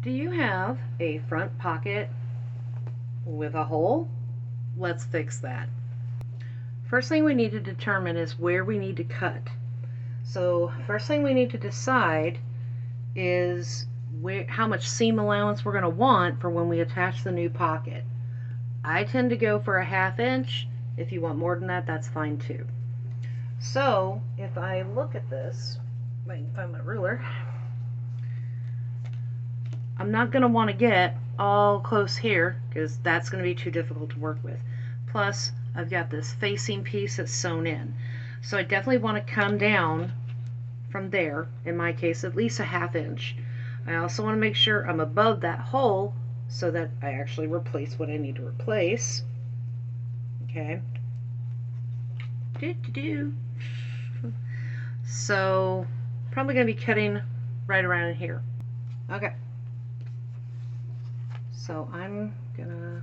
Do you have a front pocket with a hole? Let's fix that. First thing we need to determine is where we need to cut. So first thing we need to decide is how much seam allowance we're going to want for when we attach the new pocket. I tend to go for a 1/2 inch. If you want more than that, that's fine too. So if I look at this, if I can find my ruler, I'm not going to want to get all close here because that's going to be too difficult to work with. Plus, I've got this facing piece that's sewn in. So I definitely want to come down from there, in my case, at least a 1/2 inch. I also want to make sure I'm above that hole so that I actually replace what I need to replace. Okay. So, probably going to be cutting right around here. Okay. So I'm gonna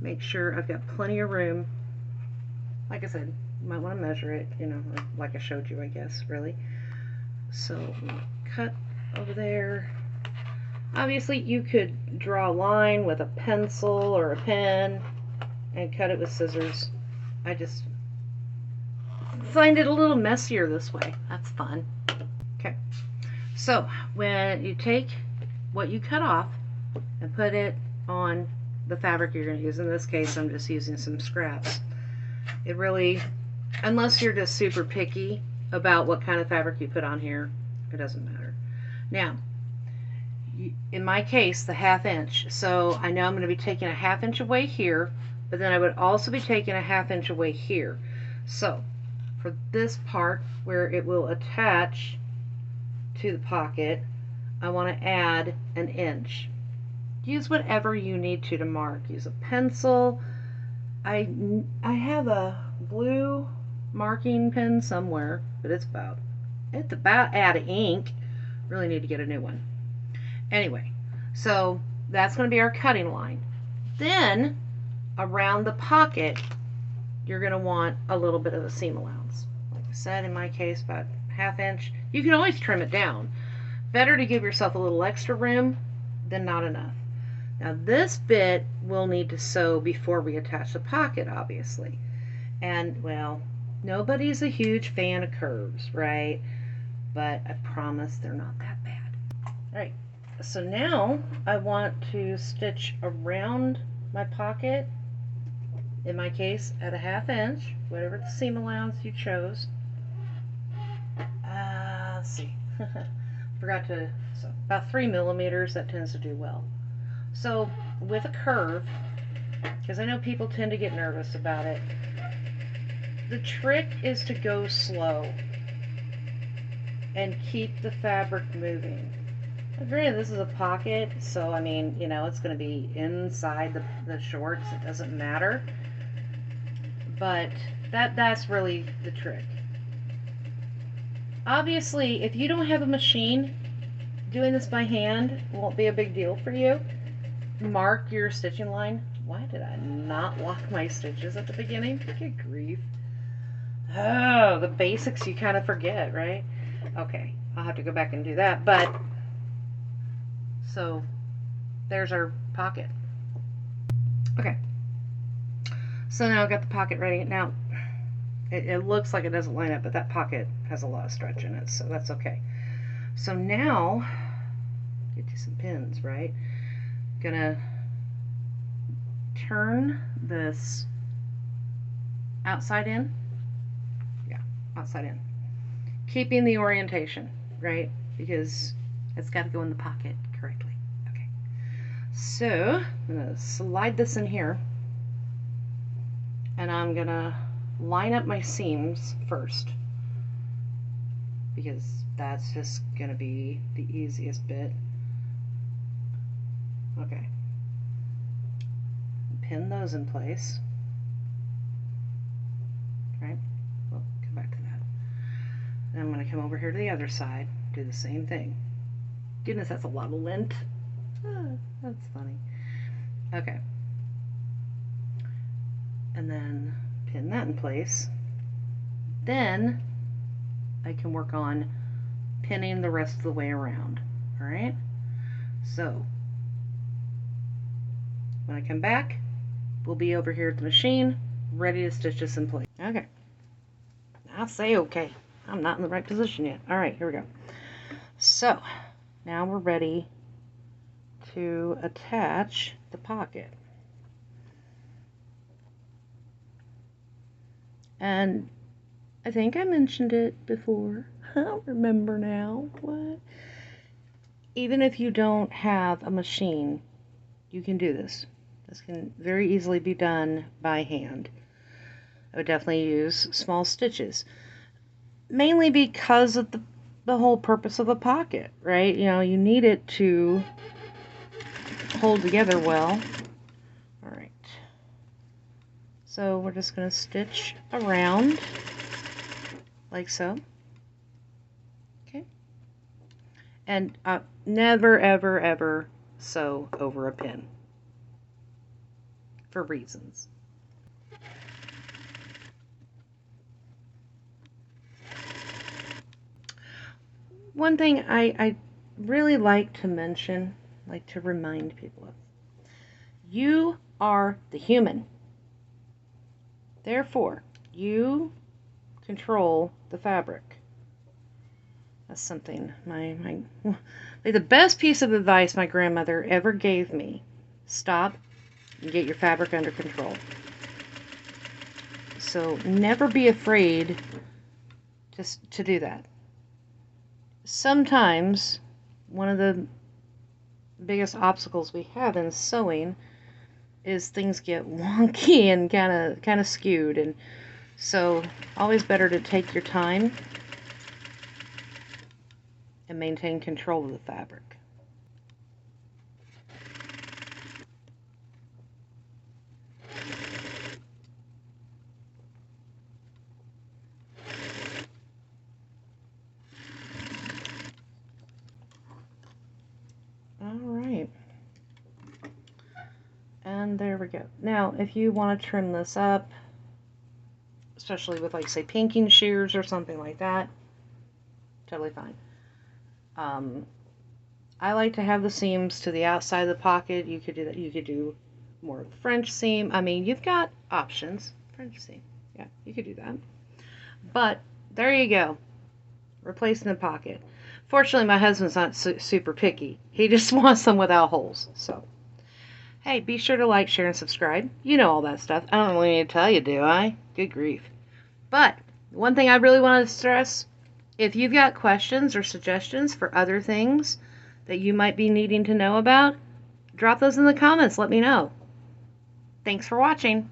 make sure I've got plenty of room. Like I said, you might want to measure it, you know, like I showed you, I guess, really. So I'm gonna cut over there. Obviously, you could draw a line with a pencil or a pen and cut it with scissors. I just find it a little messier this way. That's fun. Okay. So when you take what you cut off and put it on the fabric you're going to use. In this case, I'm just using some scraps. It really, unless you're just super picky about what kind of fabric you put on here, it doesn't matter. Now, in my case, the 1/2 inch. So I know I'm going to be taking a 1/2 inch away here, but then I would also be taking a 1/2 inch away here. So for this part where it will attach to the pocket, I want to add an inch. Use whatever you need to mark. Use a pencil. I have a blue marking pen somewhere, but it's about out of ink. Really need to get a new one. Anyway, so that's going to be our cutting line. Then around the pocket, you're going to want a little bit of a seam allowance. Like I said, in my case, about 1/2 inch. You can always trim it down. Better to give yourself a little extra room than not enough. Now this bit we'll need to sew before we attach the pocket, obviously. And, well, nobody's a huge fan of curves, right? But I promise they're not that bad. Alright, so now I want to stitch around my pocket, in my case, at a 1/2 inch, whatever the seam allowance you chose. Let's see. Forgot to, so about 3 millimeters, that tends to do well. So with a curve, because I know people tend to get nervous about it, the trick is to go slow and keep the fabric moving. Granted, this is a pocket, so I mean, you know, it's going to be inside the shorts, it doesn't matter, but that's really the trick. Obviously, if you don't have a machine, doing this by hand won't be a big deal for you. Mark your stitching line. Why did I not lock my stitches at the beginning? Good grief. Oh, the basics you kind of forget, right? Okay, I'll have to go back and do that. But, so, there's our pocket. Okay. So now I've got the pocket ready. Now, it looks like it doesn't line up, but that pocket has a lot of stretch in it, so that's okay. So now, get you some pins, right? Gonna turn this outside in. Yeah, outside in. Keeping the orientation, right? Because it's got to go in the pocket correctly. Okay. So I'm gonna slide this in here, and I'm gonna line up my seams first, because that's just gonna be the easiest bit. Okay. Pin those in place. Right? Well, come back to that. And I'm going to come over here to the other side, do the same thing. Goodness, that's a lot of lint. That's funny. Okay. And then pin that in place. Then I can work on pinning the rest of the way around. Alright? So when I come back, we'll be over here at the machine, ready to stitch this in place. Okay. I'll say okay. I'm not in the right position yet. All right, here we go. So now we're ready to attach the pocket. And I think I mentioned it before. I don't remember now. What? Even if you don't have a machine, you can do this. This can very easily be done by hand. I would definitely use small stitches. Mainly because of the whole purpose of a pocket, right? You know, you need it to hold together well. Alright. So we're just going to stitch around like so. Okay. And never, ever, ever sew over a pin for reasons. One thing I really like to mention, like to remind people of, you are the human. Therefore, you control the fabric. That's something like the best piece of advice my grandmother ever gave me. Stop and get your fabric under control. So never be afraid to do that. Sometimes one of the biggest obstacles we have in sewing is things get wonky and kind of skewed, and so always better to take your time and maintain control of the fabric. Alright. And there we go. Now, if you want to trim this up, especially with, like, say, pinking shears or something like that, totally fine. I like to have the seams to the outside of the pocket. You could do that. You could do more of the French seam. I mean, you've got options. French seam. Yeah, you could do that. But there you go. Replacing the pocket. Fortunately, my husband's not super picky. He just wants them without holes. So, hey, be sure to like, share, and subscribe. You know all that stuff. I don't really need to tell you, do I? Good grief. But one thing I really want to stress, if you've got questions or suggestions for other things that you might be needing to know about, drop those in the comments. Let me know. Thanks for watching.